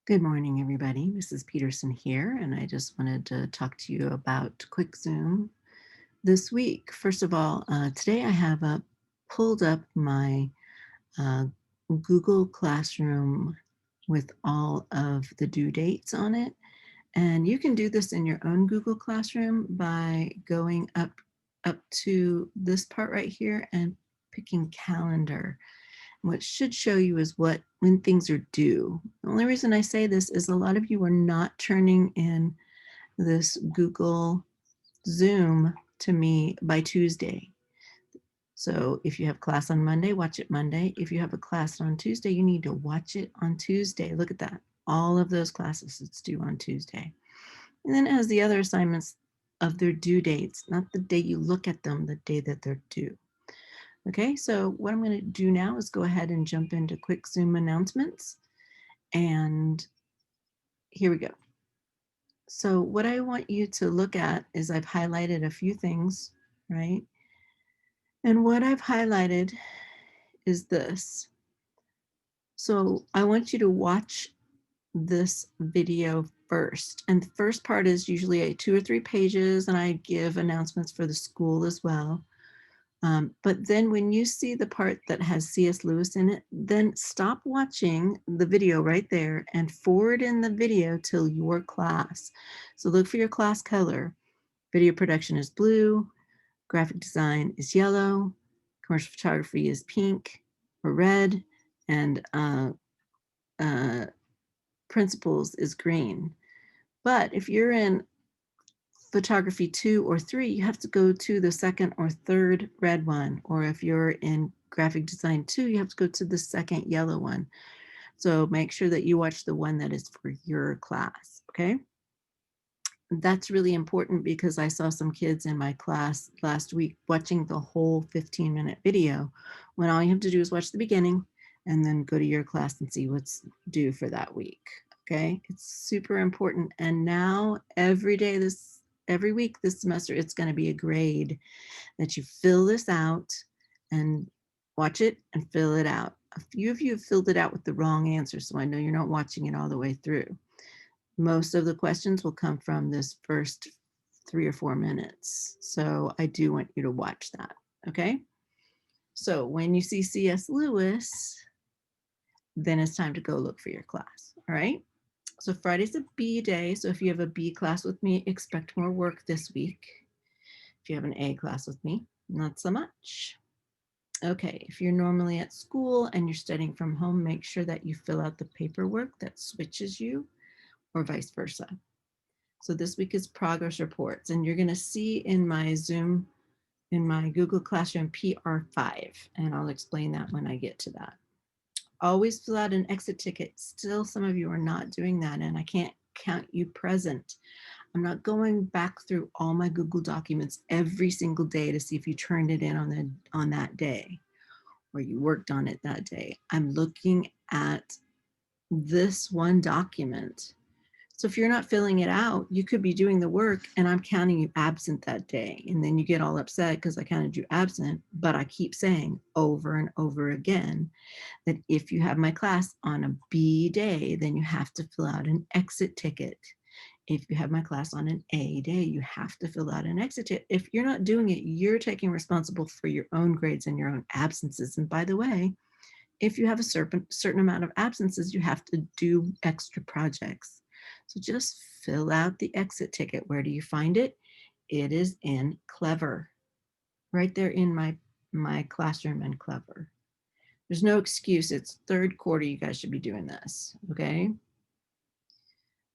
Good morning, everybody. Mrs. Peterson here, and I just wanted to talk to you about Quick Zoom this week. First of all, today I have pulled up my uh, Google Classroom with all of the due dates on it. And you can do this in your own Google Classroom by going up to this part right here and picking calendar. What should show you is when things are due. The only reason I say this is a lot of you are not turning in this Google Zoom to me by Tuesday. So if you have class on Monday, watch it Monday. If you have a class on Tuesday, you need to watch it on Tuesday. Look at that. All of those classes, it's due on Tuesday. And then it has the other assignments of their due dates, not the day you look at them, the day that they're due. Okay, so what I'm going to do now is go ahead and jump into quick Zoom announcements. And here we go. So what I want you to look at is I've highlighted a few things, right? And what I've highlighted is this. So I want you to watch this video first. And the first part is usually 2 or 3 pages, and I give announcements for the school as well. But then when you see the part that has C.S. Lewis in it, then stop watching the video right there and forward in the video till your class. So look for your class color. Video production is blue, graphic design is yellow, commercial photography is pink or red, and uh, principles is green. But if you're in photography 2 or 3, you have to go to the second or third red one. Or if you're in graphic design 2, you have to go to the second yellow one. So make sure that you watch the one that is for your class, okay? That's really important because I saw some kids in my class last week watching the whole 15-minute video when all you have to do is watch the beginning and then go to your class and see what's due for that week. Okay, it's super important. And now every week this semester, it's going to be a grade that you fill this out and watch it and fill it out. A few of you have filled it out with the wrong answer, so I know you're not watching it all the way through. Most of the questions will come from this first 3 or 4 minutes. So I do want you to watch that, okay? So when you see C.S. Lewis, then it's time to go look for your class, all right? So Friday's a B day. So if you have a B class with me, expect more work this week. If you have an A class with me, not so much. Okay, if you're normally at school and you're studying from home, make sure that you fill out the paperwork that switches you or vice versa. So this week is progress reports, and you're going to see in my Zoom, in my Google Classroom PR5, and I'll explain that when I get to that. Always fill out an exit ticket. Still, some of you are not doing that, and I can't count you present. I'm not going back through all my Google documents every single day to see if you turned it in on that day or you worked on it that day. I'm looking at this one document. So if you're not filling it out, you could be doing the work and I'm counting you absent that day. And then you get all upset because I counted you absent. But I keep saying over and over again that if you have my class on a B day, then you have to fill out an exit ticket. If you have my class on an A day, you have to fill out an exit ticket. If you're not doing it, you're taking responsible for your own grades and your own absences. And by the way, if you have a certain amount of absences, you have to do extra projects. So just fill out the exit ticket. Where do you find it? It is in Clever, right there in my classroom in Clever. There's no excuse. It's third quarter. You guys should be doing this, okay?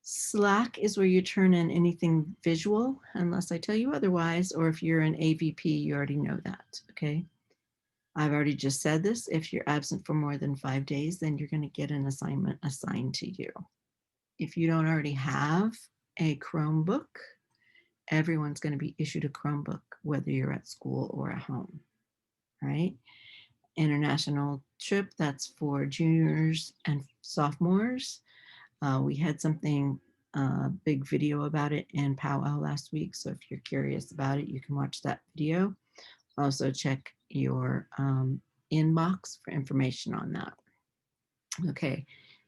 Slack is where you turn in anything visual, unless I tell you otherwise, or if you're an AVP, you already know that, okay? I've already just said this. If you're absent for more than 5 days, then you're going to get an assignment assigned to you. If you don't already have a Chromebook, everyone's going to be issued a Chromebook, whether you're at school or at home, right? International trip, that's for juniors and sophomores. We had something, big video about it in Powwow last week. So if you're curious about it, you can watch that video. Also check your inbox for information on that. Okay,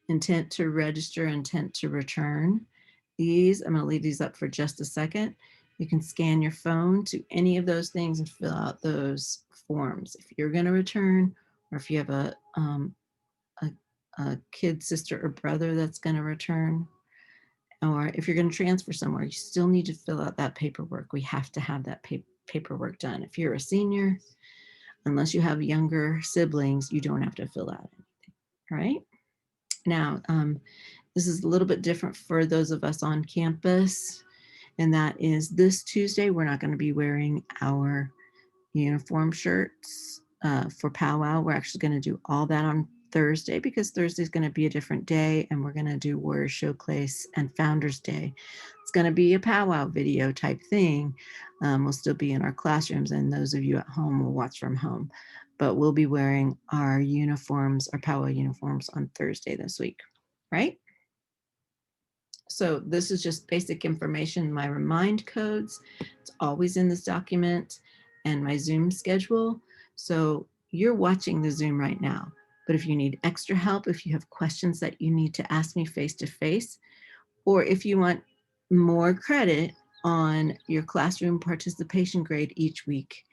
intent to register, intent to return. These, I'm going to leave these up for just a second. You can scan your phone to any of those things and fill out those forms. If you're going to return, or if you have a kid, sister, or brother that's going to return, or if you're going to transfer somewhere, you still need to fill out that paperwork. We have to have that paperwork done. If you're a senior, unless you have younger siblings, you don't have to fill out anything, right? Now, this is a little bit different for those of us on campus, and that is this Tuesday, we're not going to be wearing our uniform shirts for powwow. We're actually going to do all that on Thursday, because Thursday is going to be a different day, and we're going to do Warrior Showcase and Founders Day. It's going to be a powwow video type thing. We'll still be in our classrooms, and those of you at home will watch from home, but we'll be wearing our uniforms, our powwow uniforms, on Thursday this week, right? So this is just basic information. My remind codes, it's always in this document, and my Zoom schedule. So you're watching the Zoom right now, but if you need extra help, if you have questions that you need to ask me face to face, or if you want more credit on your classroom participation grade each week,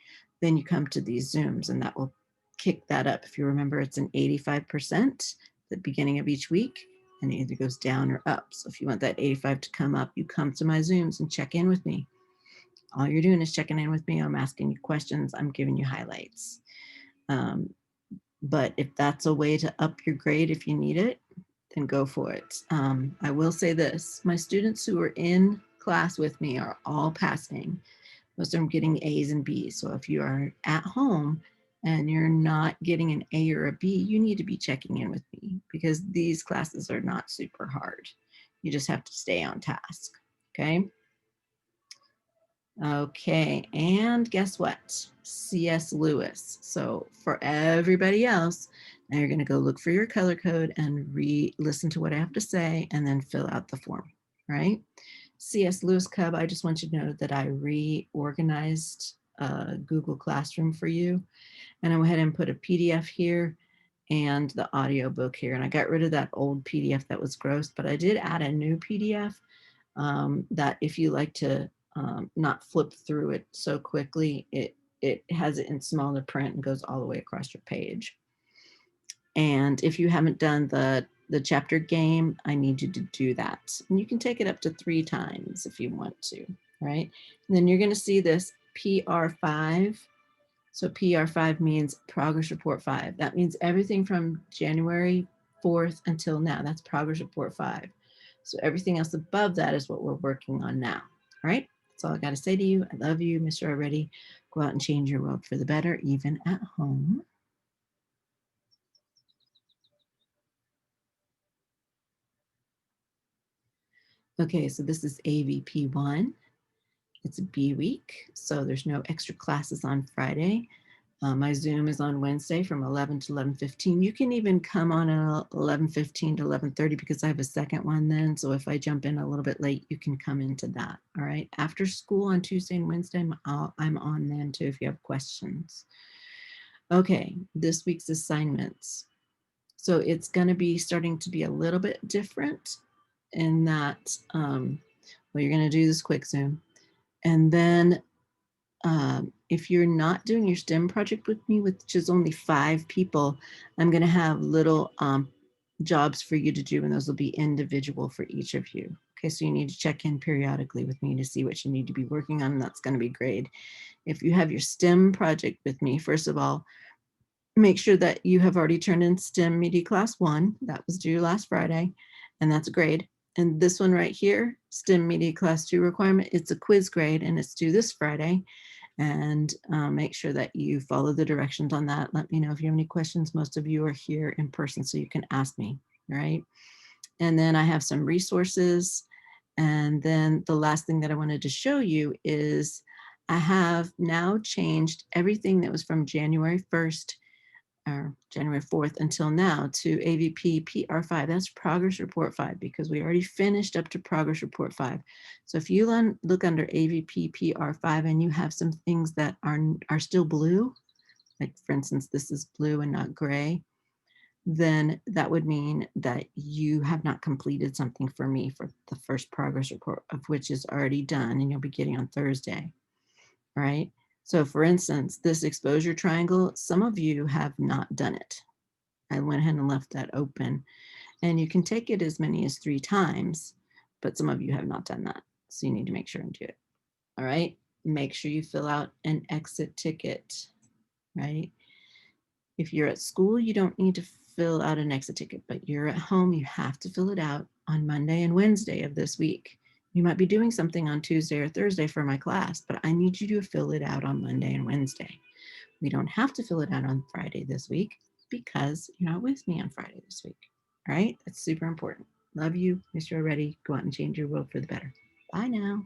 then you come to these Zooms, and that will kick that up. If you remember, it's an 85% at the beginning of each week, and it either goes down or up. So if you want that 85 to come up, you come to my Zooms and check in with me. All you're doing is checking in with me. I'm asking you questions. I'm giving you highlights. But if that's a way to up your grade, if you need it, then go for it. I will say this, my students who are in class with me are all passing. Most of them getting A's and B's. So if you are at home and you're not getting an A or a B, you need to be checking in with me, because these classes are not super hard. You just have to stay on task, okay? Okay, and guess what? C.S. Lewis. So for everybody else, now you're gonna go look for your color code and listen to what I have to say, and then fill out the form, right? C.S. Lewis Cub, I just want you to know that I reorganized Google Classroom for you. And I went ahead and put a PDF here and the audio book here. And I got rid of that old PDF that was gross, but I did add a new PDF that if you like to not flip through it so quickly, it has it in smaller print and goes all the way across your page. And if you haven't done the chapter game, I need you to do that. And you can take it up to 3 times if you want to, right? And then you're going to see this PR5. So PR5 means Progress Report 5. That means everything from January 4th until now. That's Progress Report 5. So everything else above that is what we're working on now. All right? That's all I got to say to you. I love you, Mr. Already. Go out and change your world for the better, even at home. Okay, so this is AVP1. It's a B week, so there's no extra classes on Friday. My Zoom is on Wednesday from 11 to 11:15. You can even come on at 11:15 to 11:30, because I have a second one then. So if I jump in a little bit late, you can come into that. All right. After school on Tuesday and Wednesday, I'm on then too if you have questions. Okay, this week's assignments. So it's going to be starting to be a little bit different in that, well, you're going to do this quick Zoom. And then if you're not doing your STEM project with me, which is only 5 people, I'm going to have little jobs for you to do, and those will be individual for each of you. Okay, so you need to check in periodically with me to see what you need to be working on, and that's going to be great. If you have your STEM project with me, first of all, make sure that you have already turned in STEM Media Class 1. That was due last Friday, and that's a grade. And this one right here, STEM Media Class 2 requirement, it's a quiz grade, and it's due this Friday. And make sure that you follow the directions on that. Let me know if you have any questions. Most of you are here in person, so you can ask me, right? And then I have some resources. And then the last thing that I wanted to show you is I have now changed everything that was from January 1st or January 4th until now to AVP PR5. That's Progress Report 5, because we already finished up to Progress Report 5. So if you look under AVP PR5 and you have some things that are still blue, like for instance, this is blue and not gray, then that would mean that you have not completed something for me for the first progress report, of which is already done and you'll be getting on Thursday, right? So for instance, this exposure triangle, some of you have not done it. I went ahead and left that open, and you can take it as many as 3 times, but some of you have not done that. So you need to make sure and do it. All right. Make sure you fill out an exit ticket, right? If you're at school, you don't need to fill out an exit ticket, but you're at home, you have to fill it out on Monday and Wednesday of this week. You might be doing something on Tuesday or Thursday for my class, but I need you to fill it out on Monday and Wednesday. We don't have to fill it out on Friday this week because you're not with me on Friday this week. All right, that's super important. Love you. Miss you already. Go out and change your world for the better. Bye now.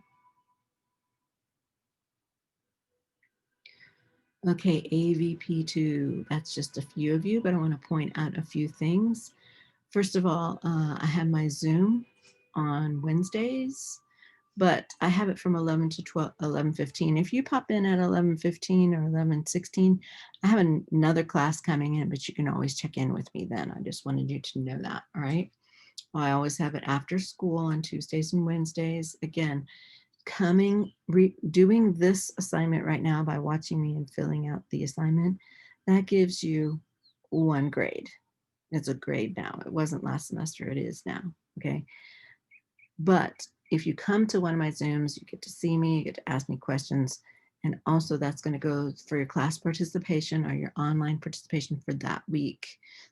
Okay, AVP2, that's just a few of you, but I want to point out a few things. First of all, I have my Zoom on Wednesdays, but I have it from 11 to 12, 11:15. If you pop in at 11:15 or 11:16, I have another class coming in, but you can always check in with me then. I just wanted you to know that, all right? I always have it after school on Tuesdays and Wednesdays. Again, doing this assignment right now by watching me and filling out the assignment, that gives you 1 grade. It's a grade now. It wasn't last semester, it is now, okay? But if you come to one of my Zooms, you get to see me, you get to ask me questions, and also that's going to go for your class participation or your online participation for that week.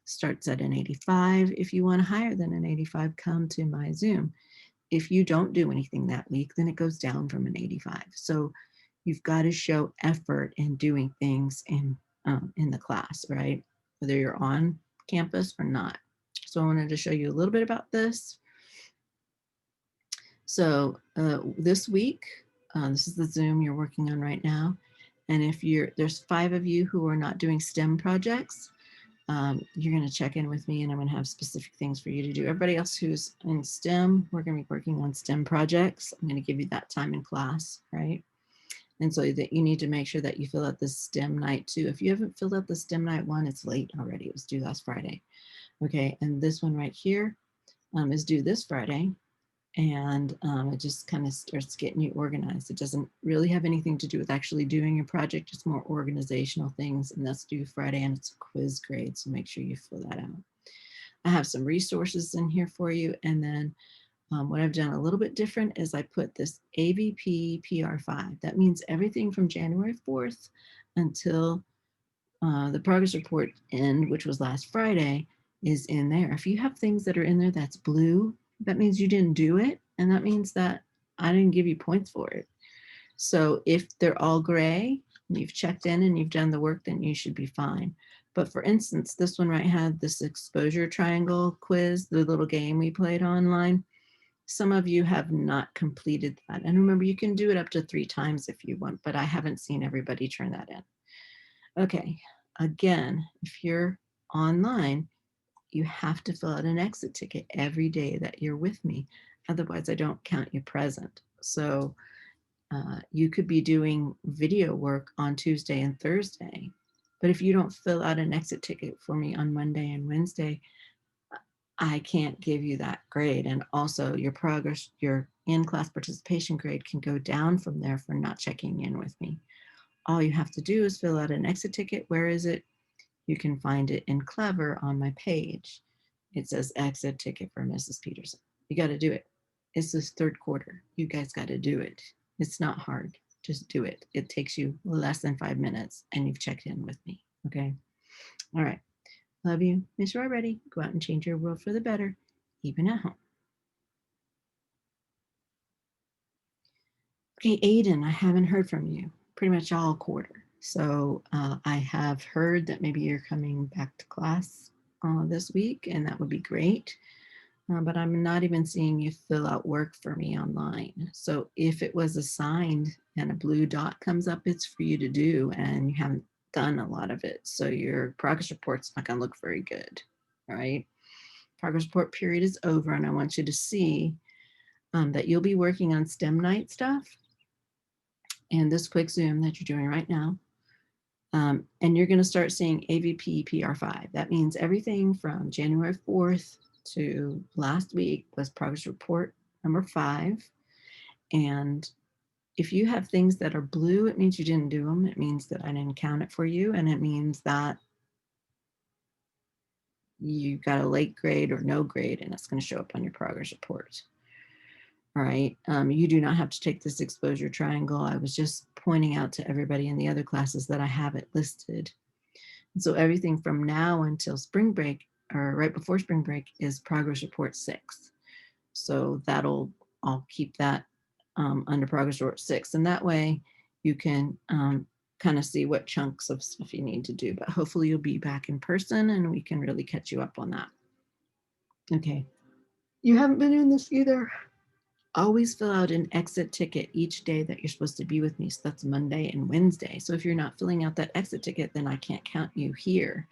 Starts at an 85. If you want higher than an 85, come to my Zoom. If you don't do anything that week, then it goes down from an 85. So you've got to show effort in doing things in the class, right? Whether you're on campus or not. So I wanted to show you a little bit about this. So this week, this is the Zoom you're working on right now. And if there's 5 of you who are not doing STEM projects, you're going to check in with me and I'm going to have specific things for you to do. Everybody else who's in STEM, we're going to be working on STEM projects. I'm going to give you that time in class, right? And so that you need to make sure that you fill out the STEM night too. If you haven't filled out the STEM night one, it's late already. It was due last Friday. Okay, and this one right here is due this Friday. And it just kind of starts getting you organized. It doesn't really have anything to do with actually doing a project, just more organizational things. And that's due Friday and it's a quiz grade. So make sure you fill that out. I have some resources in here for you. And then what I've done a little bit different is I put this AVP PR5. That means everything from January 4th until the progress report end, which was last Friday, is in there. If you have things that are in there that's blue, that means you didn't do it. And that means that I didn't give you points for it. So if they're all gray, you've checked in and you've done the work, then you should be fine. But for instance, this one right had this exposure triangle quiz, the little game we played online. Some of you have not completed that. And remember, you can do it up to 3 times if you want, but I haven't seen everybody turn that in. Okay, again, if you're online, you have to fill out an exit ticket every day that you're with me. Otherwise, I don't count you present. So you could be doing video work on Tuesday and Thursday, but if you don't fill out an exit ticket for me on Monday and Wednesday, I can't give you that grade. And also your progress, your in-class participation grade can go down from there for not checking in with me. All you have to do is fill out an exit ticket. Where is it? You can find it in Clever on my page. It says exit ticket for Mrs. Peterson. You got to do it. It's this 3rd quarter. You guys got to do it. It's not hard. Just do it. It takes you less than 5 minutes and you've checked in with me. Okay. All right. Love you. Miss Roy ready. Go out and change your world for the better, even at home. Okay, Aiden, I haven't heard from you pretty much all quarter. So I have heard that maybe you're coming back to class this week, and that would be great. But I'm not even seeing you fill out work for me online. So if it was assigned and a blue dot comes up, it's for you to do, and you haven't done a lot of it. So your progress report's not going to look very good. All right. Progress report period is over, and I want you to see that you'll be working on STEM night stuff and this quick Zoom that you're doing right now. And you're going to start seeing AVP PR5. That means everything from January 4th to last week was progress report number 5. And if you have things that are blue, it means you didn't do them. It means that I didn't count it for you. And it means that you got a late grade or no grade, and it's going to show up on your progress report. All right. You do not have to take this exposure triangle. I was just pointing out to everybody in the other classes that I have it listed. And so everything from now until spring break or right before spring break is progress report 6. So I'll keep that under progress report 6. And that way you can kind of see what chunks of stuff you need to do. But hopefully you'll be back in person and we can really catch you up on that. Okay. You haven't been doing this either. Always fill out an exit ticket each day that you're supposed to be with me. So that's Monday and Wednesday. So if you're not filling out that exit ticket, then I can't count you here.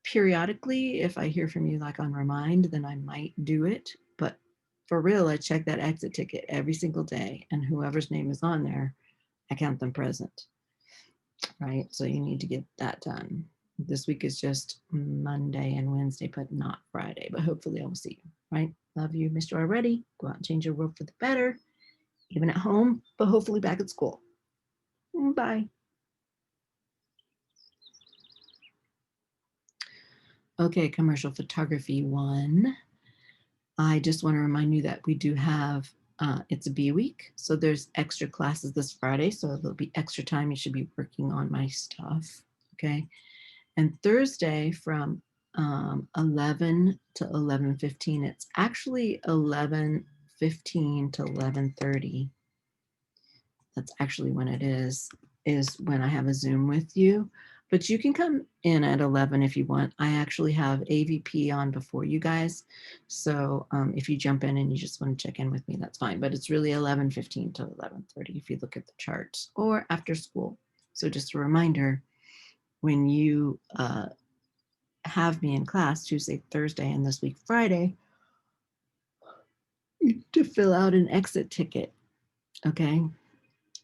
Periodically, if I hear from you like on Remind, then I might do it. But for real, I check that exit ticket every single day, and whoever's name is on there, I count them present, right? So you need to get that done. This week is just Monday and Wednesday, but not Friday. But hopefully I will see you, right? Love you, Mr. Already. Go out and change your world for the better, even at home, but hopefully back at school. Bye. Okay, commercial photography 1. I just want to remind you that we do have, it's a B week. So there's extra classes this Friday. So there'll be extra time. You should be working on my stuff. Okay. And Thursday from 11 to 11:15, it's actually 11:15 to 11:30. That's actually when it is when I have a Zoom with you. But you can come in at 11 if you want. I actually have AVP on before you guys. So if you jump in and you just want to check in with me, that's fine. But it's really 11:15 to 11:30 if you look at the charts, or after school. So just a reminder, when you have me in class Tuesday, Thursday, and this week Friday, to fill out an exit ticket, okay?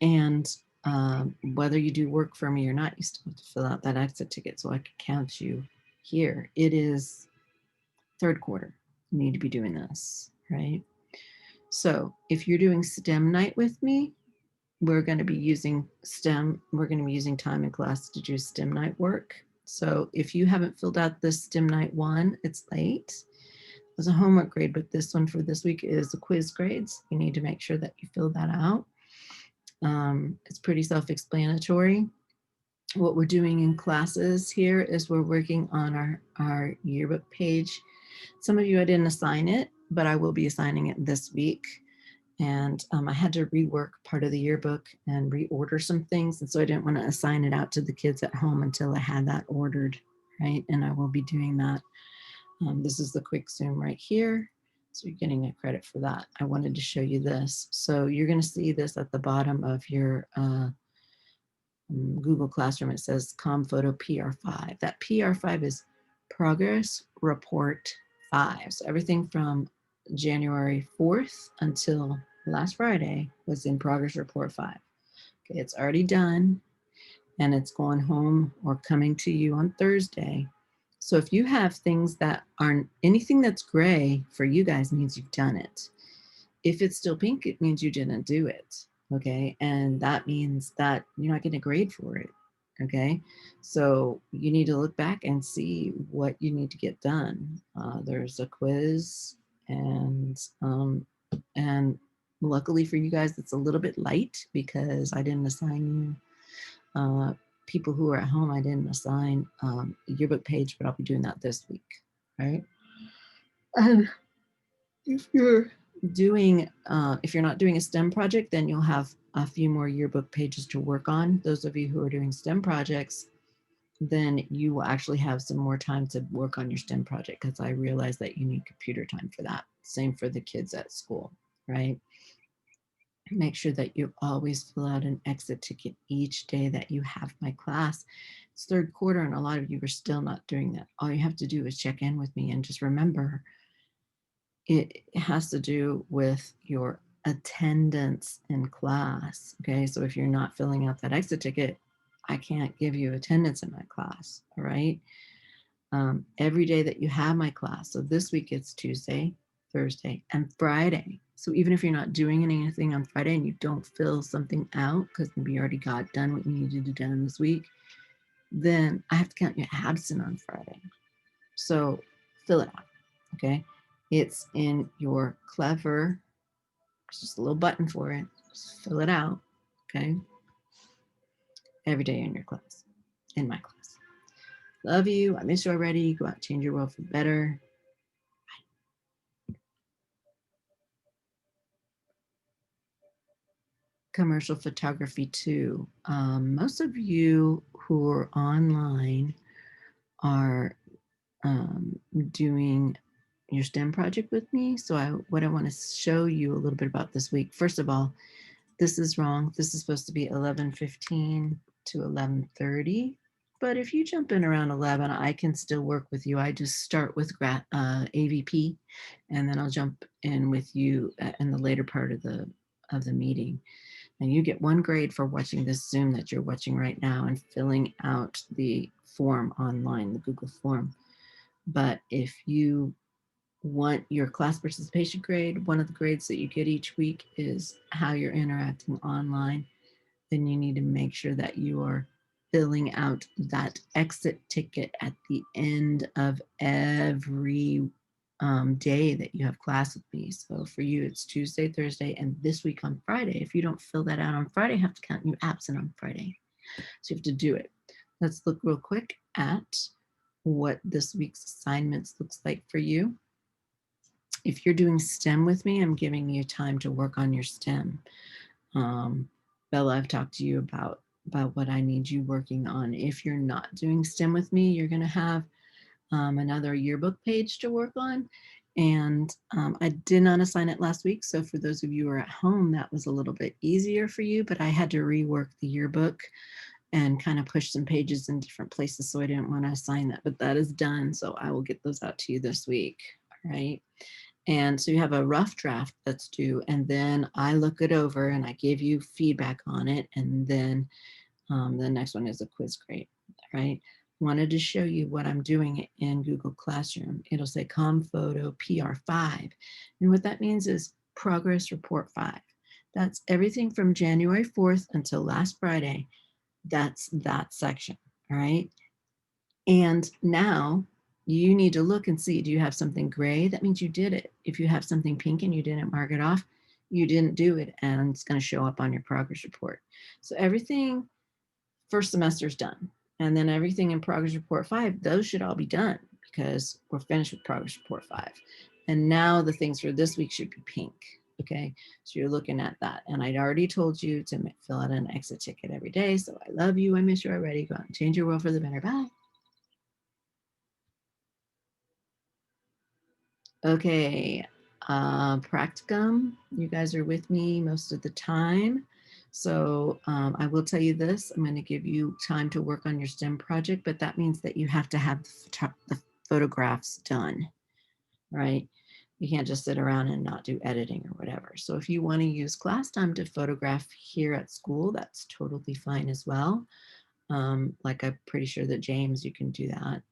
And whether you do work for me or not, you still have to fill out that exit ticket so I can count you here. It is third quarter. You need to be doing this, right? So if you're doing STEM night with me, we're going to be using STEM. We're going to be using time in class to do STEM night work. So if you haven't filled out this STEM night 1, it's late. It's a homework grade, but this one for this week is the quiz grades. You need to make sure that you fill that out. It's pretty self-explanatory. What we're doing in classes here is we're working on our yearbook page. Some of you, I didn't assign it, but I will be assigning it this week. And I had to rework part of the yearbook and reorder some things. And so I didn't want to assign it out to the kids at home until I had that ordered, right? And I will be doing that. This is the quick Zoom right here. So you're getting a credit for that. I wanted to show you this. So you're going to see this at the bottom of your Google Classroom. It says ComPhoto PR5. That PR5 is Progress Report 5. So everything from January 4th until last Friday was in Progress Report 5. Okay, it's already done and it's going home or coming to you on Thursday. So if you have things that aren't, anything that's gray for you guys means you've done it. If it's still pink, it means you didn't do it. Okay. And that means that you're not getting a grade for it. Okay. So you need to look back and see what you need to get done. There's a quiz and luckily for you guys, it's a little bit light because I didn't assign you people who are at home. I didn't assign a yearbook page, but I'll be doing that this week. Right. And if you're if you're not doing a STEM project, then you'll have a few more yearbook pages to work on. Those of you who are doing STEM projects, then you will actually have some more time to work on your STEM project because I realize that you need computer time for that. Same for the kids at school, right? Make sure that you always fill out an exit ticket each day that you have my class. It's third quarter and a lot of you are still not doing that. All you have to do is check in with me and just remember it has to do with your attendance in class. Okay, so if you're not filling out that exit ticket, I can't give you attendance in my class, all right? Every day that you have my class. So this week it's Tuesday, Thursday, and Friday. So even if you're not doing anything on Friday and you don't fill something out because maybe you already got done what you needed to do done this week, then I have to count you absent on Friday. So fill it out, okay? It's in your Clever, there's just a little button for it. Just fill it out, okay? Every day in your class, in my class. Love you. I miss you already. Go out and change your world for the better. Commercial photography too. Most of you who are online are doing your STEM project with me. So what I want to show you a little bit about this week. First of all, this is wrong. This is supposed to be 11:15 to 11:30. But if you jump in around 11, I can still work with you. I just start with AVP, and then I'll jump in with you in the later part of the meeting. And you get 1 grade for watching this Zoom that you're watching right now and filling out the form online, the Google form. But if you want your class participation grade, one of the grades that you get each week is how you're interacting online, then you need to make sure that you are filling out that exit ticket at the end of every day that you have class with me. So for you, it's Tuesday, Thursday, and this week on Friday. If you don't fill that out on Friday, I have to count you absent on Friday. So you have to do it. Let's look real quick at what this week's assignments looks like for you. If you're doing STEM with me, I'm giving you time to work on your STEM. Bella, I've talked to you about what I need you working on. If you're not doing STEM with me, you're going to have another yearbook page to work on. And I did not assign it last week. So for those of you who are at home, that was a little bit easier for you, but I had to rework the yearbook and kind of push some pages in different places. So I didn't want to assign that, but that is done. So I will get those out to you this week. All right. And so you have a rough draft that's due, and then I look it over and I give you feedback on it. And then the next one is a quiz grade, right? Wanted to show you what I'm doing in Google Classroom. It'll say ComPhoto PR5. And what that means is Progress Report 5. That's everything from January 4th until last Friday. That's that section, all right? And now you need to look and see, do you have something gray? That means you did it. If you have something pink and you didn't mark it off, you didn't do it, and it's going to show up on your progress report. So everything first semester is done. And then everything in progress report 5, those should all be done because we're finished with progress report 5. And now the things for this week should be pink. Okay, so you're looking at that. And I'd already told you to fill out an exit ticket every day. So I love you. I miss you already. Go out and change your world for the better. Bye. Okay, practicum, you guys are with me most of the time. So I will tell you this, I'm going to give you time to work on your STEM project, but that means that you have to have the photographs done, right? You can't just sit around and not do editing or whatever. So if you want to use class time to photograph here at school, that's totally fine as well. Like I'm pretty sure that James, you can do that.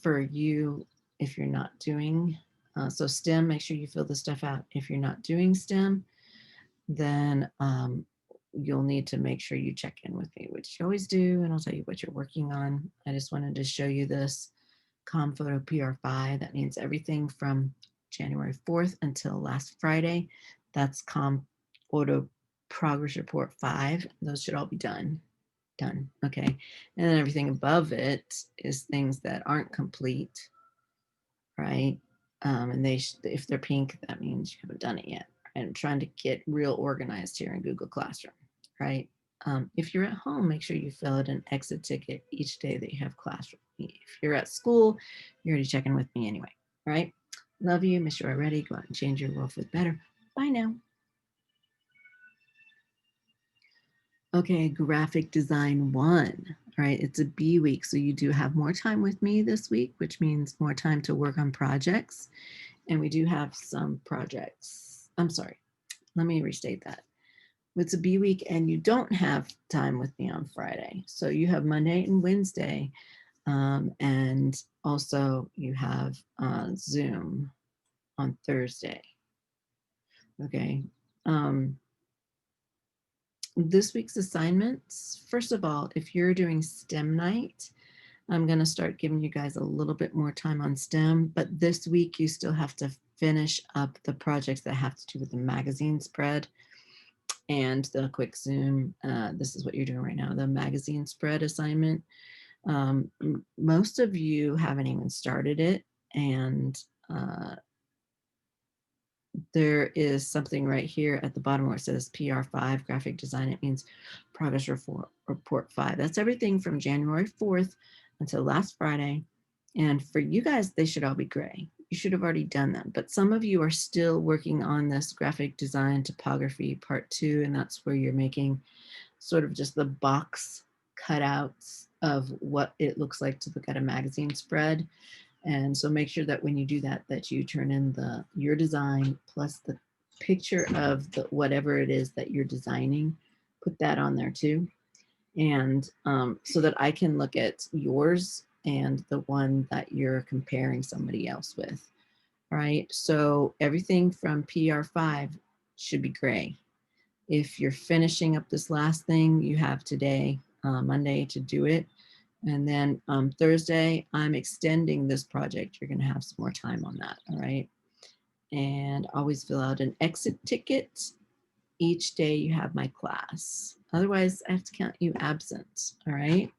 For you, if you're not doing so STEM, make sure you fill the stuff out. If you're not doing STEM, then you'll need to make sure you check in with me, which you always do, and I'll tell you what you're working on. I just wanted to show you this ComPhoto PR5. That means everything from January 4th until last Friday. That's ComPhoto Progress Report 5. Those should all be done. Okay. And then everything above it is things that aren't complete, right? And if they're pink, that means you haven't done it yet. Right? I'm trying to get real organized here in Google Classroom, right? If you're at home, make sure you fill out an exit ticket each day that you have class with me. If you're at school, you're already checking with me anyway, right? Love you, miss you already. Go out and change your world for the better. Bye now. Okay, graphic design 1. All right, it's a B week, so you do have more time with me this week, which means more time to work on projects. And we do have some projects. I'm sorry, let me restate that. it's a B week and you don't have time with me on Friday. So you have Monday and Wednesday, and also you have Zoom on Thursday. Okay. This week's assignments, first of all, if you're doing STEM night, I'm going to start giving you guys a little bit more time on STEM, but this week you still have to finish up the projects that have to do with the magazine spread and the quick Zoom. This is what you're doing right now, the magazine spread assignment. Most of you haven't even started it, and there is something right here at the bottom where it says PR5 graphic design. It means progress report 5. That's everything from January 4th until last Friday. And for you guys, they should all be gray. You should have already done them, but some of you are still working on this graphic design topography part 2, and that's where you're making sort of just the box cutouts of what it looks like to look at a magazine spread. And so make sure that when you do that, that you turn in your design plus the picture of the whatever it is that you're designing, put that on there too. And so that I can look at yours and the one that you're comparing somebody else with. All right. So everything from PR5 should be gray. If you're finishing up this last thing, you have today, Monday, to do it. And then Thursday, I'm extending this project. You're going to have some more time on that. All right. And always fill out an exit ticket. Each day you have my class. Otherwise, I have to count you absent. All right.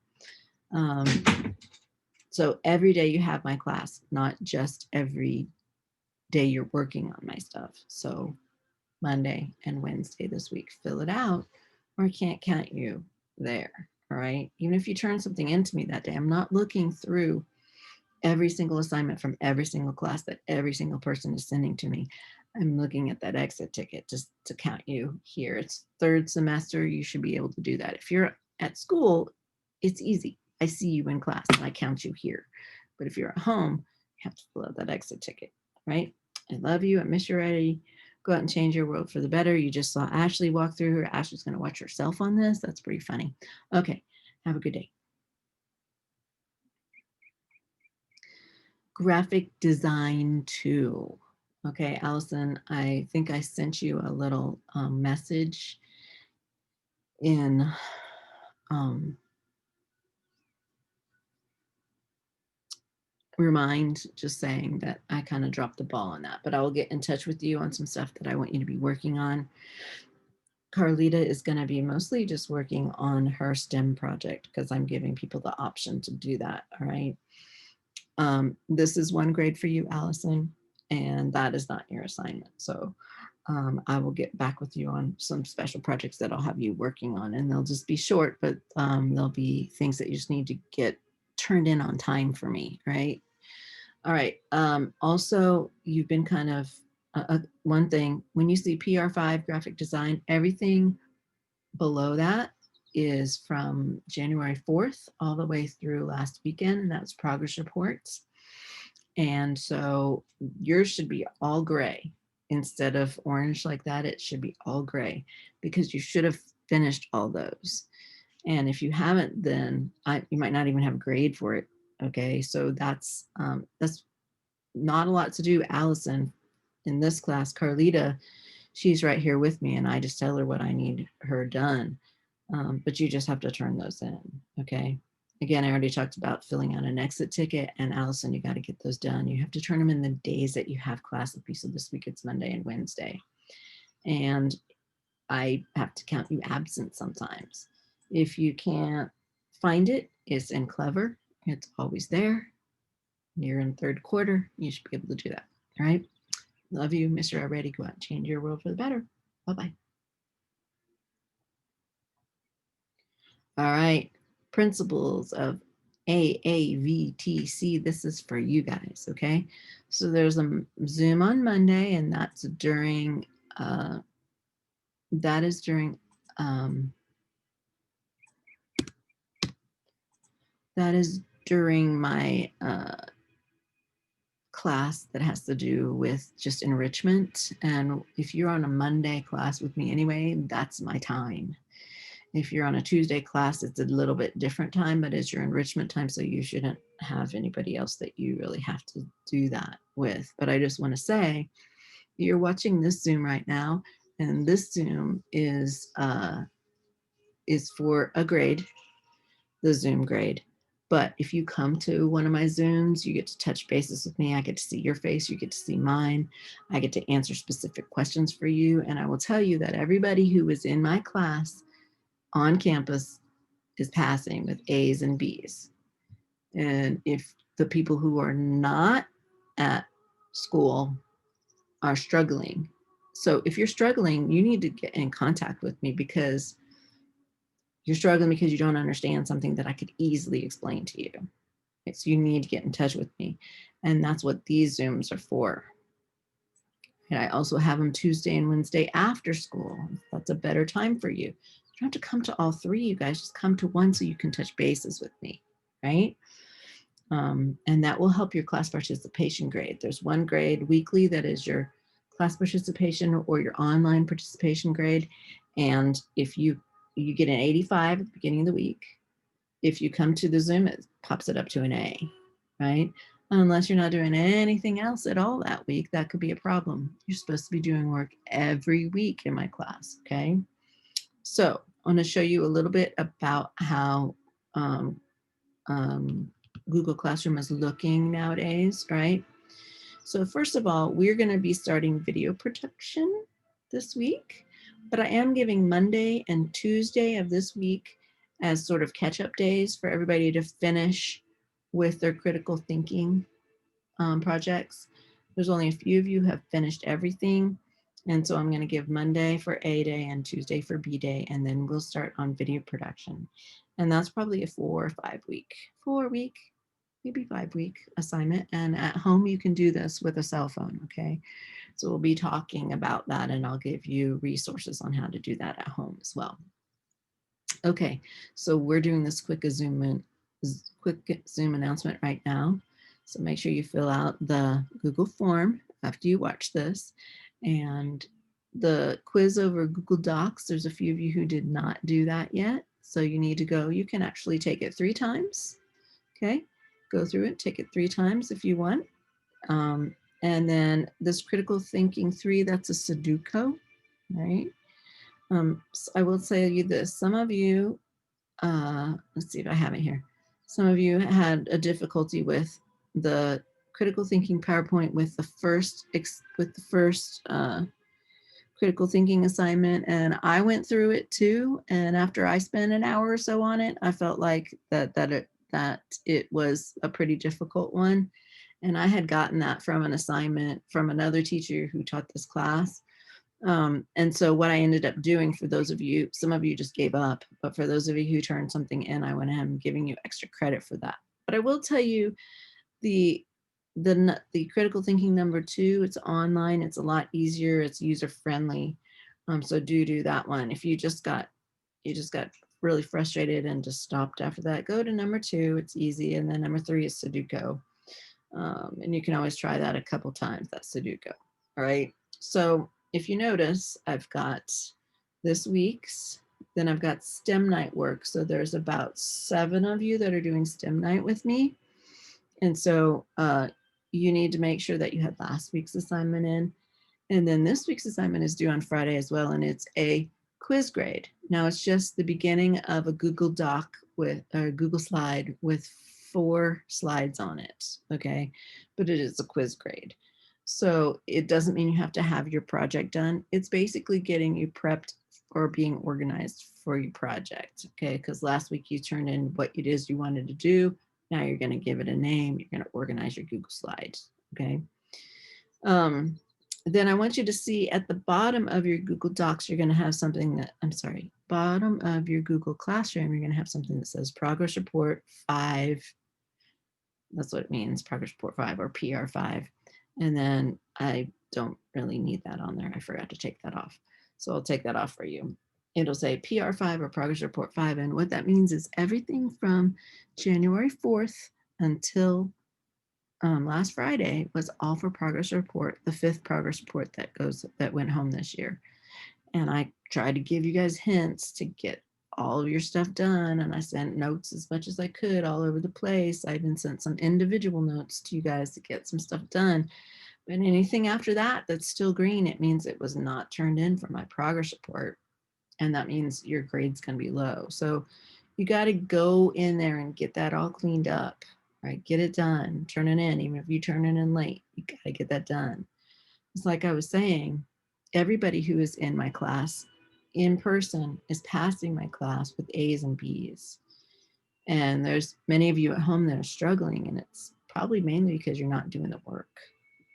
So every day you have my class, not just every day you're working on my stuff. So Monday and Wednesday this week, fill it out, or I can't count you there. All right. Even if you turn something into me that day, I'm not looking through every single assignment from every single class that every single person is sending to me. I'm looking at that exit ticket just to count you here. It's third semester. You should be able to do that. If you're at school, it's easy. I see you in class and I count you here. But if you're at home, you have to fill out that exit ticket, right? I love you. I miss you already. Go out and change your world for the better. You just saw Ashley walk through here. Ashley's going to watch herself on this. That's pretty funny. Okay. Have a good day. Graphic design tool. Okay, Allison, I think I sent you a little message in Remind, just saying that I kind of dropped the ball on that, but I will get in touch with you on some stuff that I want you to be working on. Carlita is going to be mostly just working on her STEM project because I'm giving people the option to do that. All right. This is one grade for you, Allison, and that is not your assignment. So I will get back with you on some special projects that I'll have you working on, and they'll just be short, but they'll be things that you just need to get turned in on time for me, right? All right. Also, you've been kind of one thing, when you see PR5 graphic design, everything below that is from January 4th all the way through last weekend, and that's progress reports. And so yours should be all gray instead of orange like that. It should be all gray because you should have finished all those. And if you haven't, then you might not even have a grade for it. Okay, so that's not a lot to do. Allison in this class, Carlita, she's right here with me, and I just tell her what I need her done. But you just have to turn those in. Okay. Again, I already talked about filling out an exit ticket, and Allison, you got to get those done. You have to turn them in the days that you have class with me. So this week it's Monday and Wednesday. And I have to count you absent sometimes. If you can't find it, it's in Clever. It's always there. You're in third quarter. You should be able to do that. All right. Love you, Mr. Already. Go out and change your world for the better. Bye-bye. All right. Principles of AAVTC. This is for you guys, okay? So there's a Zoom on Monday, and that's during, that is during, that is during my class that has to do with just enrichment. And if you're on a Monday class with me anyway, that's my time. If you're on a Tuesday class, it's a little bit different time, but it's your enrichment time. So you shouldn't have anybody else that you really have to do that with. But I just want to say, you're watching this Zoom right now, and this Zoom is for a grade, the Zoom grade. But if you come to one of my Zooms, you get to touch bases with me. I get to see your face. You get to see mine. I get to answer specific questions for you. And I will tell you that everybody who is in my class on campus is passing with A's and B's. And if the people who are not at school are struggling, so if you're struggling, you need to get in contact with me, because you're struggling because you don't understand something that I could easily explain to you. So you need to get in touch with me. And that's what these Zooms are for. And I also have them Tuesday and Wednesday after school. That's a better time for you. You don't have to come to all three, you guys. Just come to one so you can touch bases with me, right? And that will help your class participation grade. There's one grade weekly that is your class participation or your online participation grade. And if you get an 85 at the beginning of the week, if you come to the Zoom, it pops it up to an A, right? Unless you're not doing anything else at all that week, that could be a problem. You're supposed to be doing work every week in my class, okay? So I'm gonna show you a little bit about how Google Classroom is looking nowadays, right? So first of all, we're gonna be starting video production this week, but I am giving Monday and Tuesday of this week as sort of catch-up days for everybody to finish with their critical thinking projects. There's only a few of you who have finished everything. And so I'm going to give Monday for A day and Tuesday for B day, and then we'll start on video production. And that's probably a 4 or 5 week, maybe 5 week assignment. And at home, you can do this with a cell phone, okay? So we'll be talking about that, and I'll give you resources on how to do that at home as well. Okay, so we're doing this quick Zoom announcement right now. So make sure you fill out the Google form after you watch this. And the quiz over Google Docs, there's a few of you who did not do that yet. So you need to go, you can actually take it 3 times. Okay, go through it, take it 3 times if you want. And then this critical thinking 3, that's a Sudoku, right? So I will tell you this, some of you, let's see if I have it here. Some of you had a difficulty with the critical thinking PowerPoint with the first critical thinking assignment, and I went through it too. And after I spent an hour or so on it, I felt like that it was a pretty difficult one. And I had gotten that from an assignment from another teacher who taught this class. And so what I ended up doing, for those of you, some of you just gave up, but for those of you who turned something in, I went ahead and giving you extra credit for that. But I will tell you, the critical thinking number 2, it's online, it's a lot easier, it's user friendly. So do that one. If you just got really frustrated and just stopped after that, go to number 2, it's easy. And then number 3 is Sudoku. And you can always try that a couple times, that Sudoku. All right. So if you notice, I've got this week's, then I've got STEM night work. So there's about 7 of you that are doing STEM night with me. And so you need to make sure that you had last week's assignment in. And then this week's assignment is due on Friday as well. And it's a quiz grade. Now it's just the beginning of a Google Doc with a Google slide with 4 slides on it. Okay. But it is a quiz grade. So it doesn't mean you have to have your project done. It's basically getting you prepped or being organized for your project. Okay. Because last week you turned in what it is you wanted to do. Now you're going to give it a name. You're going to organize your Google slides. Okay. Then I want you to see at the bottom of your Google Docs, you're going to have something that, bottom of your Google Classroom, you're going to have something that says Progress Report 5. That's what it means, Progress Report 5 or PR5. And then I don't really need that on there. I forgot to take that off. So I'll take that off for you. It'll say PR5 or Progress Report 5. And what that means is everything from January 4th until last Friday was all for progress report, the 5th progress report that went home this year. And I tried to give you guys hints to get all of your stuff done. And I sent notes as much as I could all over the place. I even sent some individual notes to you guys to get some stuff done. But anything after that that's still green, it means it was not turned in for my progress report. And that means your grade's going to be low. So you got to go in there and get that all cleaned up, right? Get it done, turn it in. Even if you turn it in late, you got to get that done. It's like I was saying, everybody who is in my class in person is passing my class with A's and B's. And there's many of you at home that are struggling, and it's probably mainly because you're not doing the work.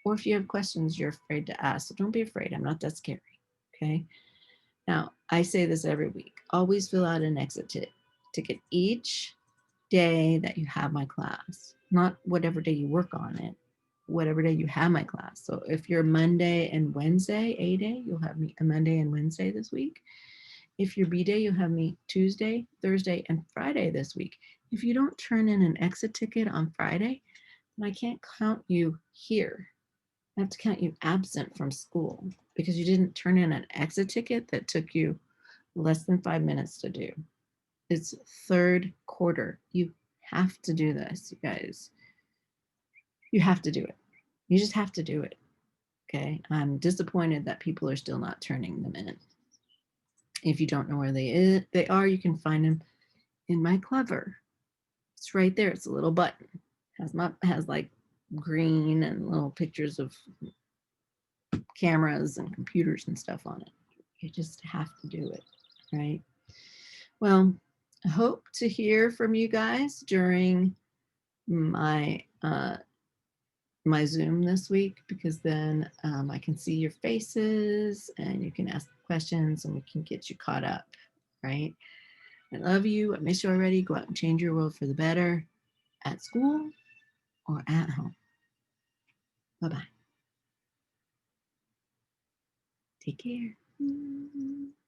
Or if you have questions, you're afraid to ask. So don't be afraid. I'm not that scary. Okay. Now, I say this every week. Always fill out an exit ticket each day that you have my class, not whatever day you work on it, whatever day you have my class. So if you're Monday and Wednesday, A day, you'll have me a Monday and Wednesday this week. If you're B day, you'll have me Tuesday, Thursday, and Friday this week. If you don't turn in an exit ticket on Friday, then I can't count you here. I have to count you absent from school because you didn't turn in an exit ticket that took you less than 5 minutes to do. It's third quarter. You have to do this, you guys. You have to do it. You just have to do it. Okay. I'm disappointed that people are still not turning them in. If you don't know where they are, you can find them in my Clever. It's right there. It's a little button. Has like green and little pictures of cameras and computers and stuff on it. You just have to do it, right? Well, I hope to hear from you guys during my my Zoom this week, because then I can see your faces and you can ask questions and we can get you caught up, right? I love you. I miss you already. Go out and change your world for the better at school or at home. Bye-bye. Take care.